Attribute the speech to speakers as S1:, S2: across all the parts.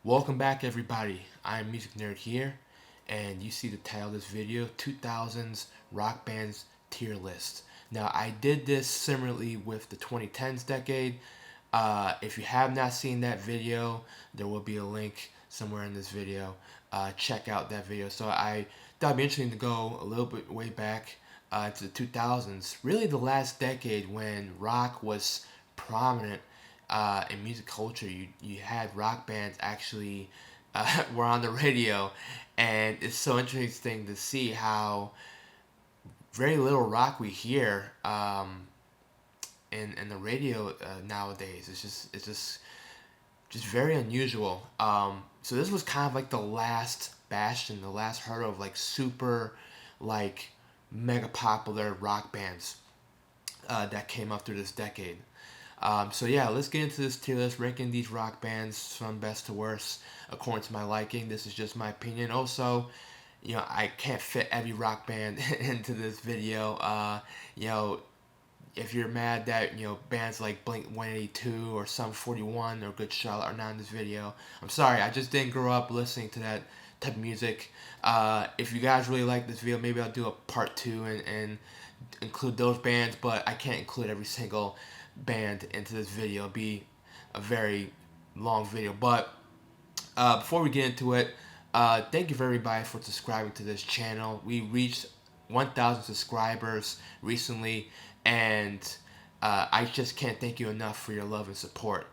S1: Welcome back, everybody. IAmAMusicNerd here, and you see the title of this video, 2000s rock bands tier list. Now, I did this similarly with the 2010s decade. If you have not seen that video, there will be a link somewhere in this video. Check out that video. So I thought it'd be interesting to go a little bit way back to the 2000s, really the last decade when rock was prominent in music culture. You had rock bands actually were on the radio, and it's so interesting to see how very little rock we hear in the radio nowadays. It's just very unusual. So this was kind of like the last bastion, the last hurdle of like super like mega popular rock bands that came up through this decade. So yeah, let's get into this tier list, ranking these rock bands from best to worst according to my liking. This is just my opinion. Also, I can't fit every rock band into this video. If you're mad that bands like Blink-182 or Sum 41 or Good Charlotte are not in this video, I'm sorry. I just didn't grow up listening to that type of music. If you guys really like this video, maybe I'll do a part 2 and include those bands, but I can't include every single band into this video. It'll be a very long video. But before we get into it, thank you for everybody for subscribing to this channel. We reached 1,000 subscribers recently, and I just can't thank you enough for your love and support.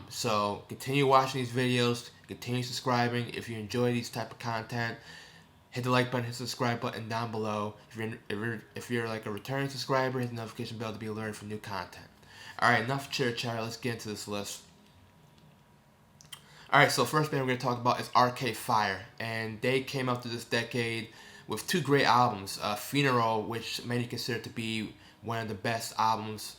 S1: So continue watching these videos, continue subscribing. If you enjoy these type of content, hit the like button, hit the subscribe button down below. If you're like a returning subscriber, hit the notification bell to be alerted for new content. Alright, enough chit chat. Let's get into this list. Alright, so first band we're going to talk about is Arcade Fire. And they came out through this decade with 2 great albums. Funeral, which many consider to be one of the best albums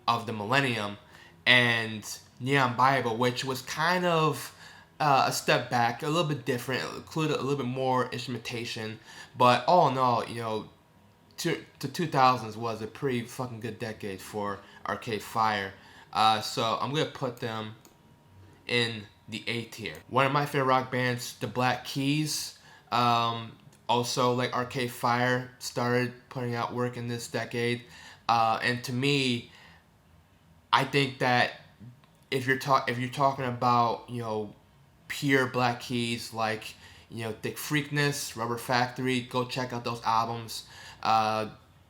S1: of the millennium. And Neon Bible, which was kind of a step back, a little bit different. It included a little bit more instrumentation. But all in all, the 2000s was a pretty fucking good decade for Arcade Fire. So I'm going to put them in the A tier. One of my favorite rock bands, the Black Keys, also like Arcade Fire, started putting out work in this decade. And to me, I think that if you're talking about, pure Black Keys, like, Thick Freakness, Rubber Factory, go check out those albums.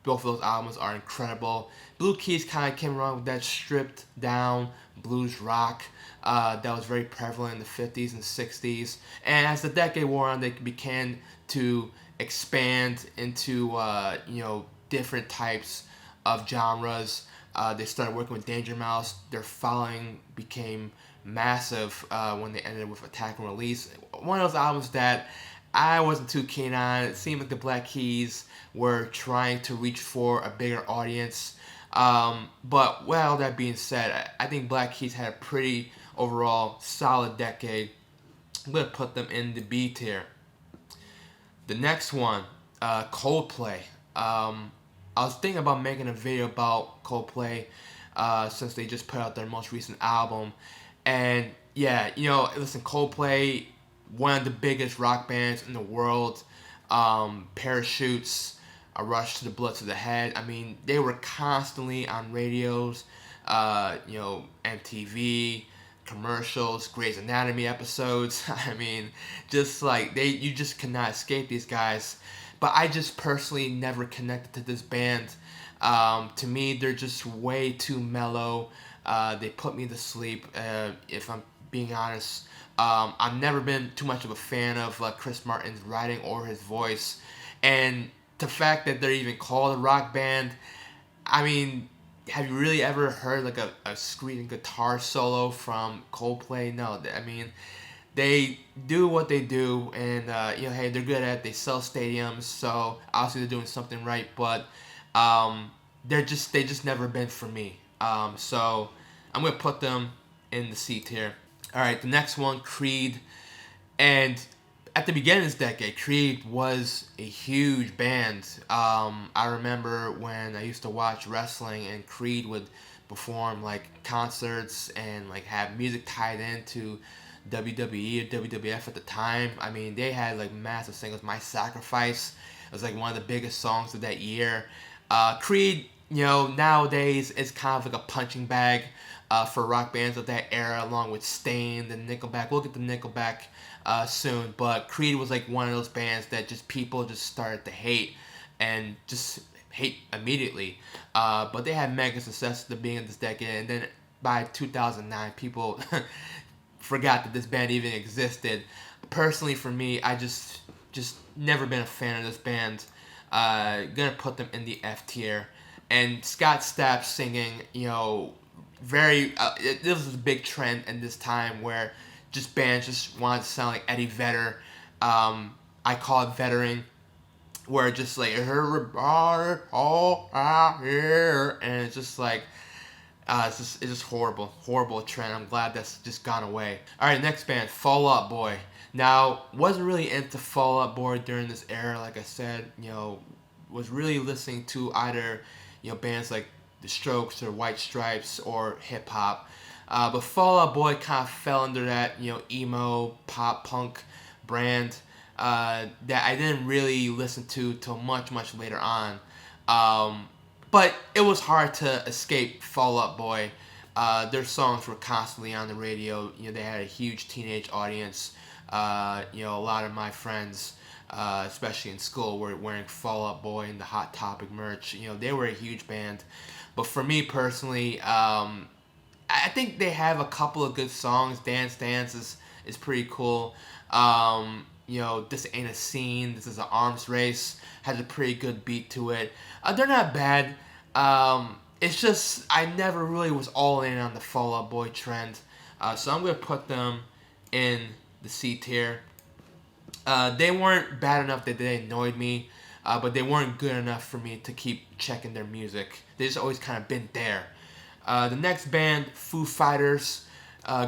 S1: Both of those albums are incredible. Blue Keys kind of came around with that stripped down blues rock that was very prevalent in the 50s and 60s. And as the decade wore on, they began to expand into different types of genres. They started working with Danger Mouse. Their following became massive when they ended with Attack and Release. One of those albums that I wasn't too keen on. It seemed like the Black Keys were trying to reach for a bigger audience. But with all that being said, I think Black Keys had a pretty overall solid decade. I'm going to put them in the B tier. The next one, Coldplay. I was thinking about making a video about Coldplay since they just put out their most recent album. And yeah, listen, Coldplay, one of the biggest rock bands in the world. Parachutes, A Rush to the Blood to the Head. I mean, they were constantly on radios, MTV, commercials, Grey's Anatomy episodes. I mean, just like you just cannot escape these guys. But I just personally never connected to this band. To me, they're just way too mellow. They put me to sleep, if I'm being honest. I've never been too much of a fan of Chris Martin's writing or his voice. And the fact that they're even called a rock band, I mean, have you really ever heard like a screaming guitar solo from Coldplay? No, I mean, they do what they do, and hey, they're good at it. They sell stadiums, so obviously they're doing something right. But they just never been for me. So I'm gonna put them in the C tier. All right, the next one, Creed. And at the beginning of this decade, Creed was a huge band. I remember when I used to watch wrestling and Creed would perform like concerts and like have music tied into WWE or WWF at the time. I mean, they had like massive singles. My Sacrifice was like one of the biggest songs of that year. Creed, nowadays is kind of like a punching bag for rock bands of that era, along with Stain, the Nickelback. We'll get to Nickelback soon, but Creed was like one of those bands that just people just started to hate and just hate immediately. But they had mega success at the beginning of this decade, and then by 2009, people forgot that this band even existed. Personally, for me, I just never been a fan of this band. Gonna put them in the F tier. And Scott Stapp singing, very. This was a big trend in this time where just bands just wanted to sound like Eddie Vedder. I call it vettering, where just like everybody all out here, and it's just like it's just horrible trend. I'm glad that's just gone away. All right, next band, Fall Out Boy. Now, wasn't really into Fall Out Boy during this era. Like I said, was really listening to either bands like The Strokes or White Stripes or hip hop. But Fall Out Boy kind of fell under that emo pop punk brand that I didn't really listen to till much later on. But it was hard to escape Fall Out Boy. Their songs were constantly on the radio. They had a huge teenage audience. A lot of my friends, especially in school, were wearing Fall Out Boy and the Hot Topic merch. They were a huge band. But for me personally, I think they have a couple of good songs. Dance Dance is pretty cool. This Ain't a Scene. This is an arms race. Has a pretty good beat to it. They're not bad. It's just I never really was all in on the Fall Out Boy trend. So I'm gonna put them in the C tier. They weren't bad enough that they annoyed me, but they weren't good enough for me to keep checking their music. They just always kind of been there. The next band, Foo Fighters,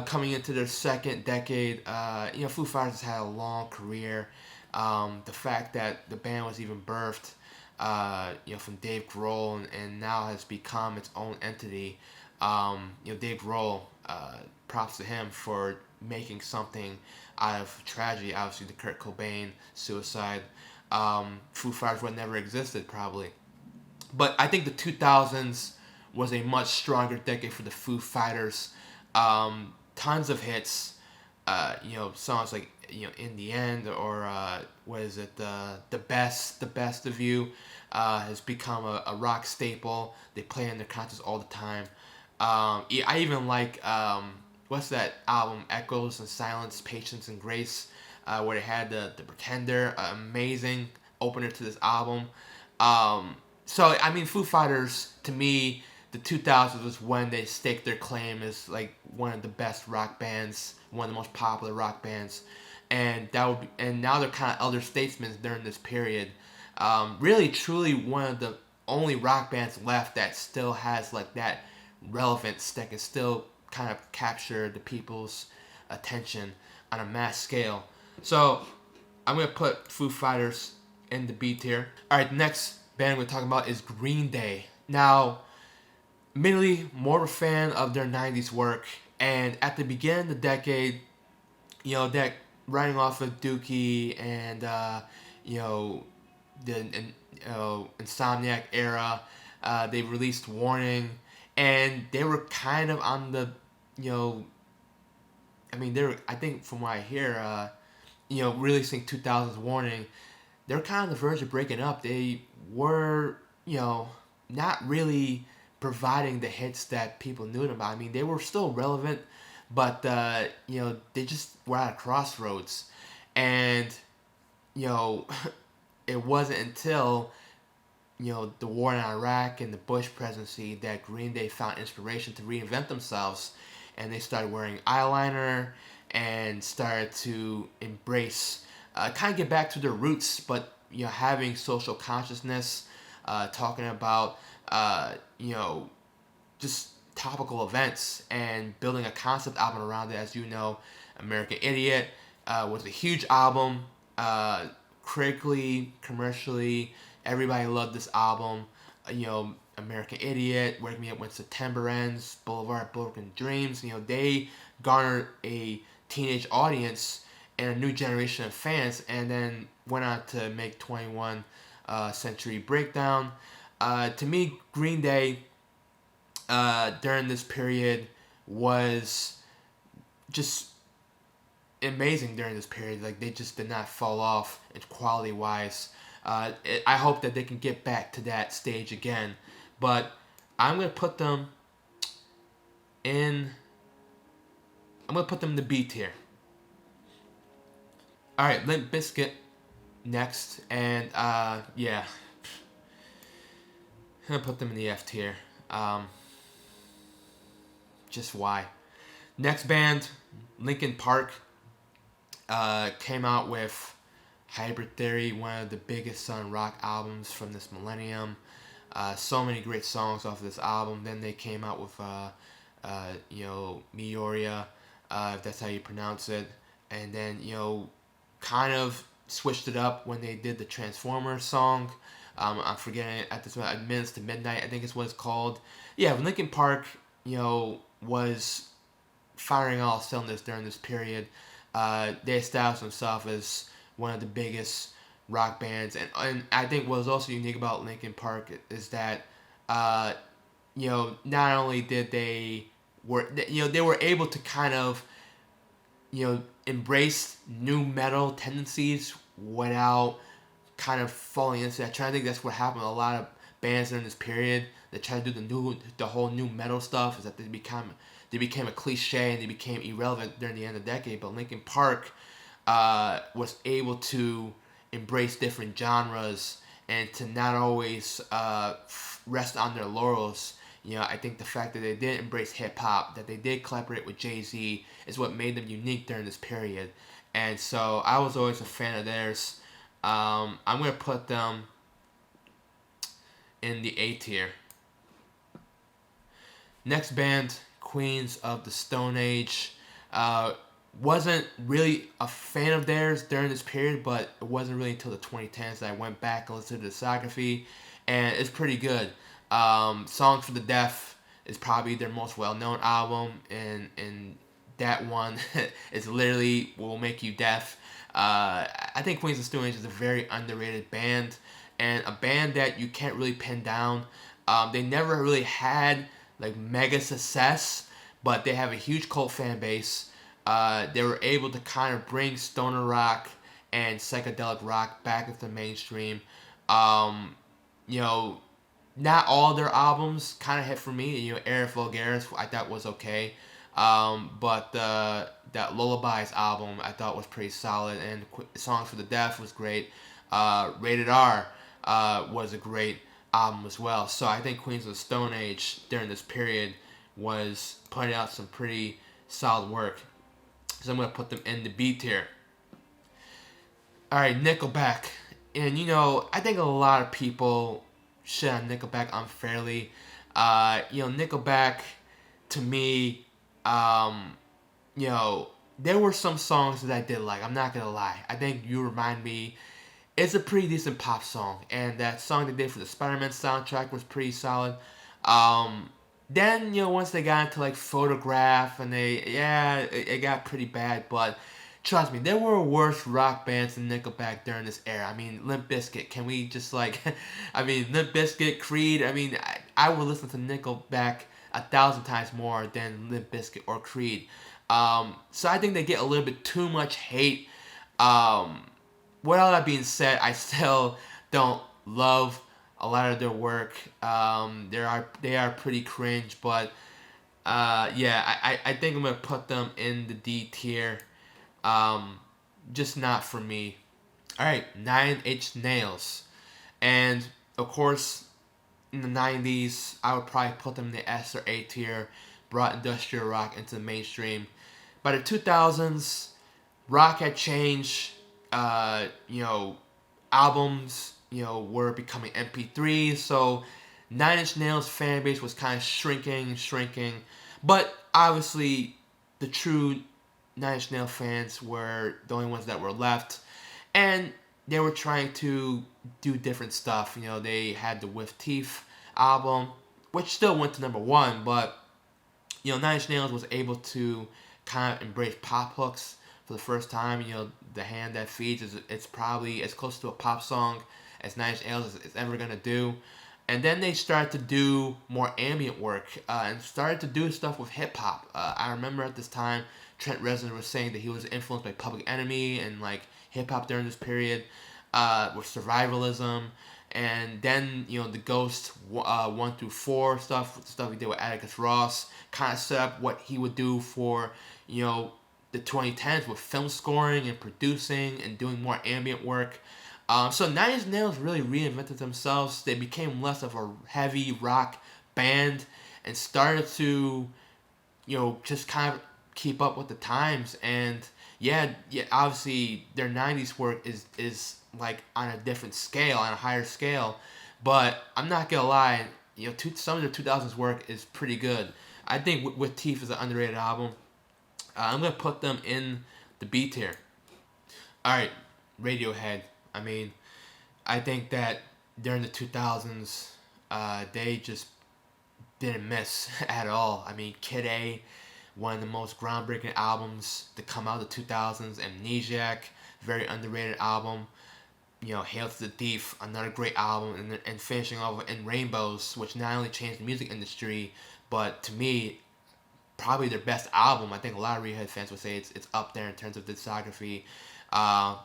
S1: coming into their second decade. Foo Fighters has had a long career. The fact that the band was even birthed, from Dave Grohl and now has become its own entity. Dave Grohl, props to him for making something out of tragedy. Obviously, the Kurt Cobain suicide. Foo Fighters would never existed probably. But I think the 2000s was a much stronger decade for the Foo Fighters. Tons of hits. Songs like In the End or what is it? The Best of You has become a rock staple. They play in their concerts all the time. I even like what's that album? Echoes and Silence, Patience and Grace, where they had the Pretender, amazing opener to this album. So I mean, Foo Fighters, to me, the 2000s was when they staked their claim as like one of the best rock bands, one of the most popular rock bands, and now they're kind of elder statesmen during this period. Really, truly, one of the only rock bands left that still has like that relevance that can still kind of capture the people's attention on a mass scale. So I'm gonna put Foo Fighters in the B tier. All right, the next band we're talking about is Green Day. Now, admittedly, more of a fan of their 90s work, and at the beginning of the decade, that writing off of Dookie and the Insomniac era, they released Warning, and they were kind of on the they were, I think from what I hear, releasing 2000's Warning, they were kind of on the verge of breaking up. They were not really providing the hits that people knew them about. I mean, they were still relevant, but they just were at a crossroads, and it wasn't until the war in Iraq and the Bush presidency that Green Day found inspiration to reinvent themselves, and they started wearing eyeliner and started to embrace, kind of get back to their roots, but having social consciousness, talking about just topical events and building a concept album around it. As you know, American Idiot was a huge album, critically, commercially, everybody loved this album. American Idiot, Wake Me Up When September Ends, Boulevard of Broken Dreams, they garnered a teenage audience and a new generation of fans, and then went on to make 21 Century Breakdown. To me, Green Day during this period was just amazing during this period. Like, they just did not fall off quality wise. I hope that they can get back to that stage again, but I'm gonna put them in. I'm gonna put them in the B tier. All right, Limp Bizkit next, and yeah, I'm gonna put them in the F tier. Just why? Next band, Linkin Park, came out with Hybrid Theory, one of the biggest rock albums from this millennium. So many great songs off of this album. Then they came out with, Meoria, if that's how you pronounce it. And then, kind of switched it up when they did the Transformers song. I'm forgetting it at this Minutes to Midnight, I think is what it's called. Yeah, Linkin Park, was firing all cylinders during this period. They established themselves as one of the biggest rock bands, and I think what was also unique about Linkin Park is that not only did they were able to kind of embrace new metal tendencies without kind of falling into that trend. I think that's what happened to a lot of bands during this period that try to do the whole new metal stuff, is that they became a cliche and they became irrelevant during the end of the decade. But Linkin Park was able to embrace different genres and to not always rest on their laurels. I think the fact that they did embrace hip hop, that they did collaborate with Jay-Z, is what made them unique during this period. And so I was always a fan of theirs. I'm gonna put them in the A tier. Next band, Queens of the Stone Age. Wasn't really a fan of theirs during this period, but it wasn't really until the 2010s that I went back and listened to the discography, and it's pretty good. Songs for the Deaf is probably their most well-known album, and that one is literally will make you deaf. I think Queens of the Stone Age is a very underrated band, and a band that you can't really pin down. They never really had like mega success, but they have a huge cult fan base. They were able to kind of bring stoner rock and psychedelic rock back into the mainstream. Not all their albums kind of hit for me. Era Vulgaris I thought was okay, but that Lullabies album I thought was pretty solid, and Songs for the Deaf was great. Rated R was a great album as well. So I think Queens of the Stone Age during this period was putting out some pretty solid work. So I'm going to put them in the B tier. Alright, Nickelback. And I think a lot of people shit on Nickelback unfairly. Nickelback, to me, there were some songs that I did like. I'm not going to lie. I think You Remind Me is a pretty decent pop song. And that song they did for the Spider-Man soundtrack was pretty solid. Then, once they got into, like, Photograph, and it got pretty bad, but trust me, there were worse rock bands than Nickelback during this era. I mean, Limp Bizkit, can we just, Limp Bizkit, Creed, I would listen to Nickelback 1,000 times more than Limp Bizkit or Creed. So I think they get a little bit too much hate. With all that being said, I still don't love a lot of their work. They are pretty cringe, but I think I'm gonna put them in the D tier. Just not for me. All right, 9 Inch Nails, and of course, in the 90s, I would probably put them in the S or A tier. Brought industrial rock into the mainstream. By the 2000s, rock had changed. Albums, were becoming MP3s, so 9 Inch Nails fan base was kind of shrinking, but obviously the true 9 Inch Nails fans were the only ones that were left, and they were trying to do different stuff. They had the With Teeth album, which still went to number one, but 9 Inch Nails was able to kind of embraced pop hooks for the first time. The Hand That Feeds it's probably as close to a pop song as Nine Inch Nails is ever gonna do. And then they started to do more ambient work and started to do stuff with hip hop. I remember at this time Trent Reznor was saying that he was influenced by Public Enemy and like hip hop during this period with survivalism. And then the Ghost 1 through 4 stuff he did with Atticus Ross kind of set up what he would do for the 2010s with film scoring and producing and doing more ambient work. So Nine Inch Nails really reinvented themselves. They became less of a heavy rock band and started to, just kind of keep up with the times. And yeah, obviously their '90s work is like on a different scale, on a higher scale. But I'm not gonna lie, some of their 2000s work is pretty good. I think With Teeth is an underrated album. I'm gonna put them in the B tier. All right, Radiohead. I mean, I think that during the 2000s, they just didn't miss at all. I mean, Kid A, one of the most groundbreaking albums to come out of the 2000s. Amnesiac, very underrated album. Hail to the Thief, another great album. And finishing off with In Rainbows, which not only changed the music industry, but to me, probably their best album. I think a lot of Radiohead fans would say it's up there in terms of discography.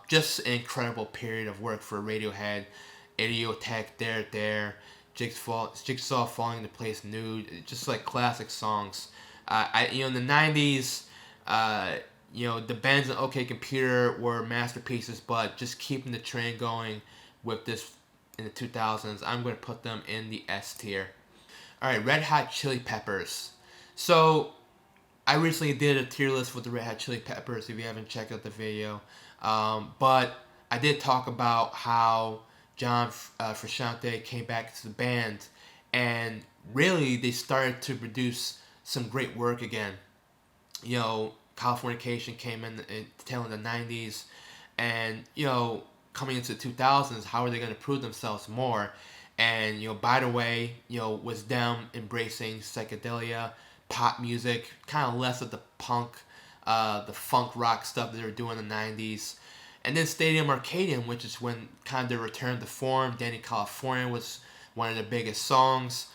S1: Just an incredible period of work for Radiohead. Idioteque, There, Jigsaw Falling into Place, Nude, just like classic songs. In the '90s, the bands and OK Computer were masterpieces, but just keeping the train going with this in the 2000s, I'm going to put them in the S tier. All right, Red Hot Chili Peppers. So I recently did a tier list with the Red Hot Chili Peppers. If you haven't checked out the video, but I did talk about how John Frusciante came back to the band, and really they started to produce some great work again. Californication came in the tail end of the '90s, and coming into the 2000s, how are they going to prove themselves more? And By the Way, was them embracing psychedelia, pop music, kind of less of the punk, the funk rock stuff that they were doing in the '90s. And then Stadium Arcadium, which is when kind of their return to form. Danny California was one of their biggest songs.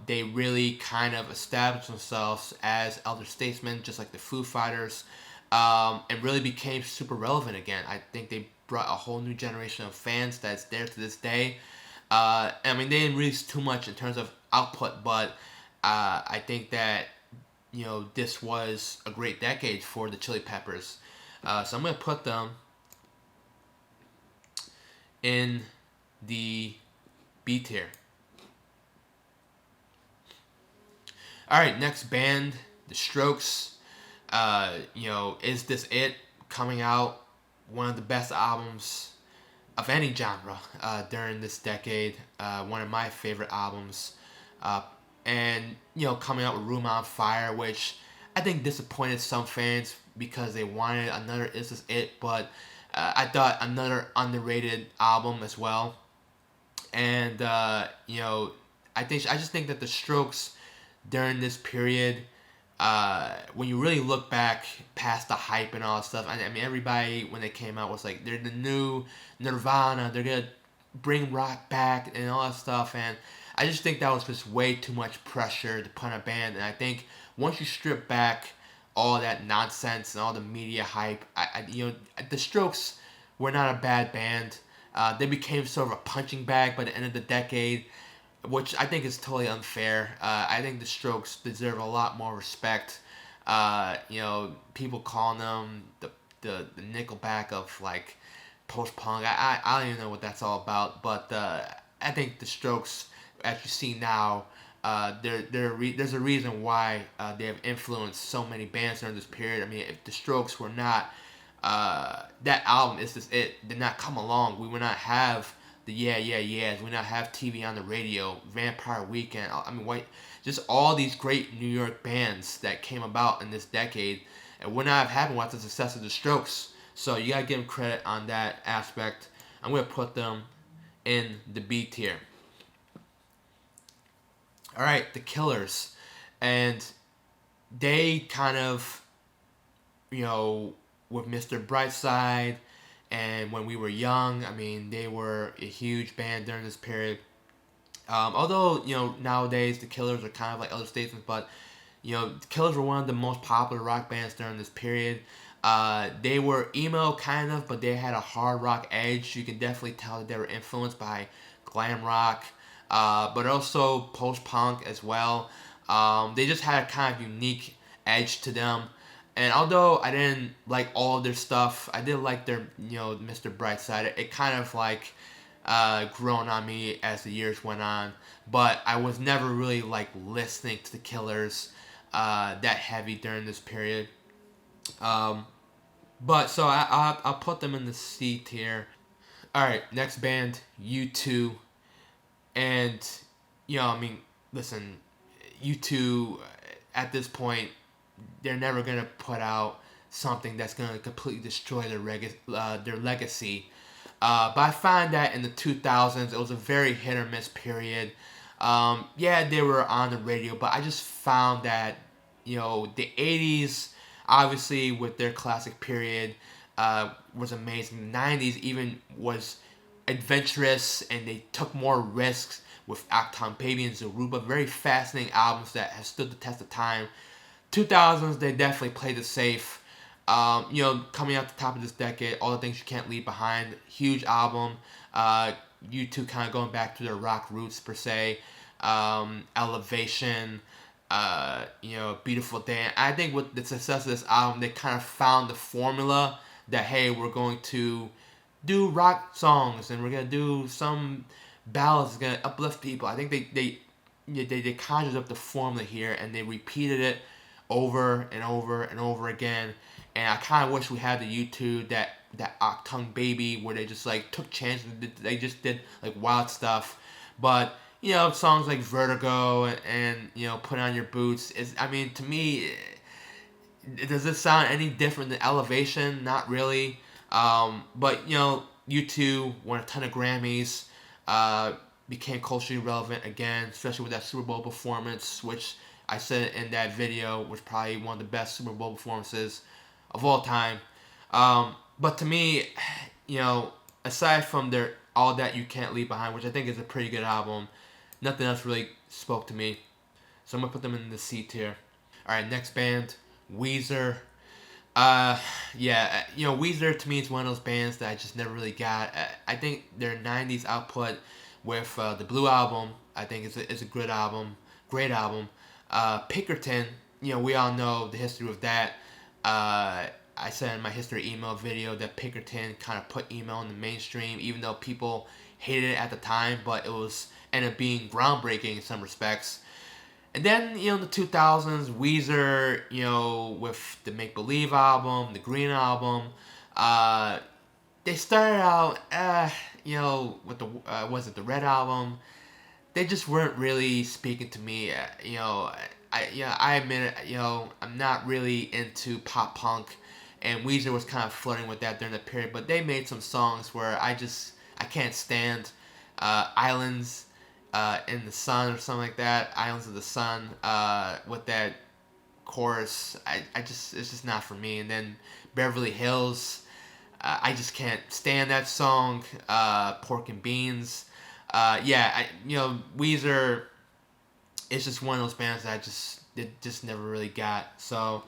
S1: They really kind of established themselves as elder statesmen, just like the Foo Fighters, and really became super relevant again. I think they brought a whole new generation of fans that's there to this day. I mean, they didn't release too much in terms of output, but I think that this was a great decade for the Chili Peppers. So I'm gonna put them in the B tier. All right, next band, The Strokes. Is This It? Coming out, one of the best albums of any genre during this decade. One of my favorite albums. And coming out with Room on Fire, which I think disappointed some fans because they wanted another Is This It, but I thought another underrated album as well. And I just think that The Strokes during this period, when you really look back past the hype and all that stuff, I mean, everybody when they came out was like, they're the new Nirvana, they're gonna bring rock back and all that stuff, and I just think that was just way too much pressure to put on a band. And I think once you strip back all that nonsense and all the media hype, the Strokes were not a bad band. They became sort of a punching bag by the end of the decade, which I think is totally unfair. I think the Strokes deserve a lot more respect. People calling them the Nickelback of like post punk. I don't even know what that's all about. But I think the Strokes, as you see now, there's a reason why they have influenced so many bands during this period. I mean, if the Strokes were not that album, Is This It, did not come along, we would not have the Yeah Yeah Yeahs, we would not have TV on the radio, Vampire Weekend. I mean, just all these great New York bands that came about in this decade, it would not have happened without the success of the Strokes. So you gotta give them credit on that aspect. I'm gonna put them in the B tier. All right, the Killers, and they kind of you know, with Mr. Brightside and When We Were Young. I mean, they were a huge band during this period. Although, nowadays the Killers are kind of like other statements, but, the Killers were one of the most popular rock bands during this period. They were emo kind of, but they had a hard rock edge. You can definitely tell that they were influenced by glam rock, but also post-punk as well. They just had a kind of unique edge to them. And although I didn't like all of their stuff, I did like their, Mr. Brightside. It kind of like grown on me as the years went on. But I was never really like listening to the Killers that heavy during this period. Um, but so I'll put them in the C tier. All right, next band, U2, and I mean, listen, U2 at this point, they're never gonna put out something that's gonna completely destroy their legacy. But I find that in the 2000s, it was a very hit or miss period. Yeah, they were on the radio, but I just found that, the 80s, obviously, with their classic period, was amazing. The 90s even was adventurous, and they took more risks with Acton Baby and Zoruba. Very fascinating albums that have stood the test of time. 2000s, they definitely played it safe. Coming out the top of this decade, All the Things You Can't Leave Behind, huge album. U2 kind of going back to their rock roots per se. Elevation, Beautiful Day. I think with the success of this album, they kind of found the formula that, hey, we're going to do rock songs and we're gonna do some ballads that's gonna uplift people. I think they conjured up the formula here and they repeated it over and over and over again. And I kind of wish we had the U2 that Octung Baby where they just like took chances. They just did like wild stuff. But songs like Vertigo and Put On Your Boots is, I mean, to me, does it sound any different than Elevation? Not really. But U2 won a ton of Grammys. Became culturally relevant again, especially with that Super Bowl performance, which I said in that video was probably one of the best Super Bowl performances of all time. But to me, aside from their All That You Can't Leave Behind, which I think is a pretty good album, nothing else really spoke to me. So I'm gonna put them in the C tier. All right, next band, Weezer. Weezer to me is one of those bands that I just never really got. I think their '90s output with the Blue Album, I think is a good album, great album. Pinkerton, we all know the history of that. I said in my history email video that Pinkerton kind of put email in the mainstream, even though people hated it at the time, but it was ended up being groundbreaking in some respects. And then, in the 2000s, Weezer, with the Make Believe album, the Green album, they started out, with the Red album. They just weren't really speaking to me. I admit it. I'm not really into pop punk, and Weezer was kind of flirting with that during the period. But they made some songs where I can't stand. Islands in the Sun or something like that. Islands of the Sun with that chorus. It's just not for me. And then Beverly Hills. I just can't stand that song. Pork and Beans. Weezer is just one of those bands that I just never really got. So,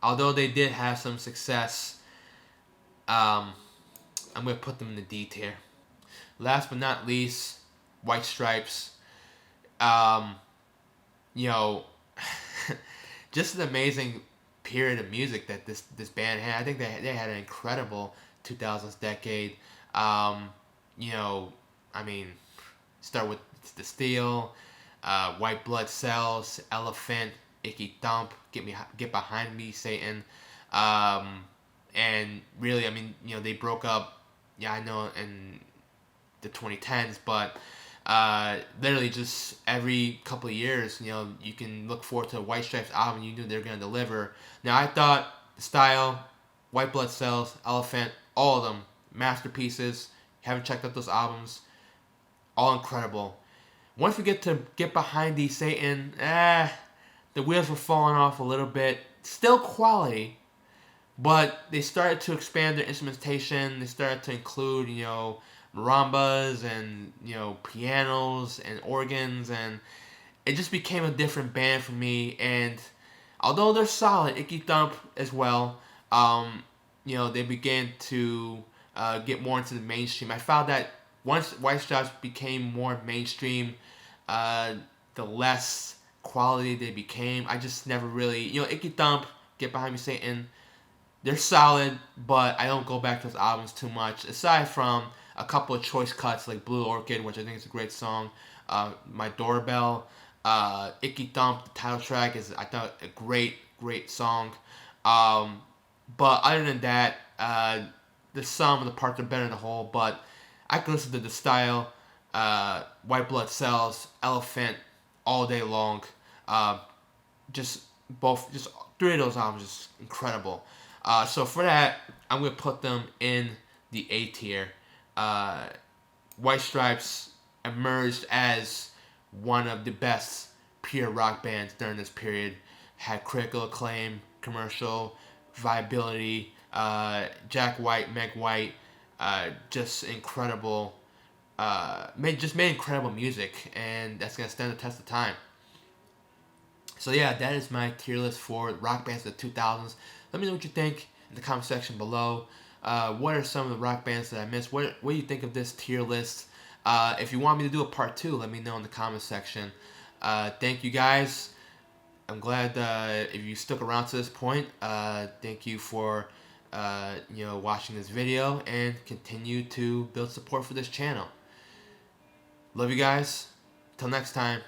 S1: although they did have some success, I'm gonna put them in the D tier. Last but not least, White Stripes. Just an amazing period of music that this band had. I think they had an incredible 2000s decade. Start with The Steel, White Blood Cells, Elephant, Icky Thump, Get Behind Me, Satan. And really, they broke up, I know, in the 2010s, but literally just every couple of years, you can look forward to a White Stripes album. You knew they were going to deliver. Now, I thought The Style, White Blood Cells, Elephant, all of them, masterpieces. Haven't checked out those albums. All incredible. Once we get to Get Behind Thee, Satan, the wheels were falling off a little bit. still quality, but they started to expand their instrumentation. They started to include, marimbas and, pianos and organs, and it just became a different band for me. And although they're solid, Icky Thump as well, they began to get more into the mainstream. I found that once White Stripes became more mainstream, the less quality they became. I just never really, Icky Thump, Get Behind Me Satan, they're solid, but I don't go back to those albums too much. Aside from a couple of choice cuts like Blue Orchid, which I think is a great song, My Doorbell, Icky Thump, the title track, is, I thought, a great song. But other than that, the sum of the parts are better than the whole. But I can listen to The Style, White Blood Cells, Elephant all day long. Just three of those albums just incredible. So for that, I'm gonna put them in the A tier. White Stripes emerged as one of the best pure rock bands during this period. Had critical acclaim, commercial viability. Jack White, Meg White, just incredible. Made incredible music, and that's gonna stand the test of time. So yeah, that is my tier list for rock bands of the 2000s. Let me know what you think in the comment section below. What are some of the rock bands that I missed? What do you think of this tier list? If you want me to do a part 2, let me know in the comment section. Thank you guys. I'm glad if you stuck around to this point. Thank you for watching this video, and continue to build support for this channel. Love you guys. Till next time.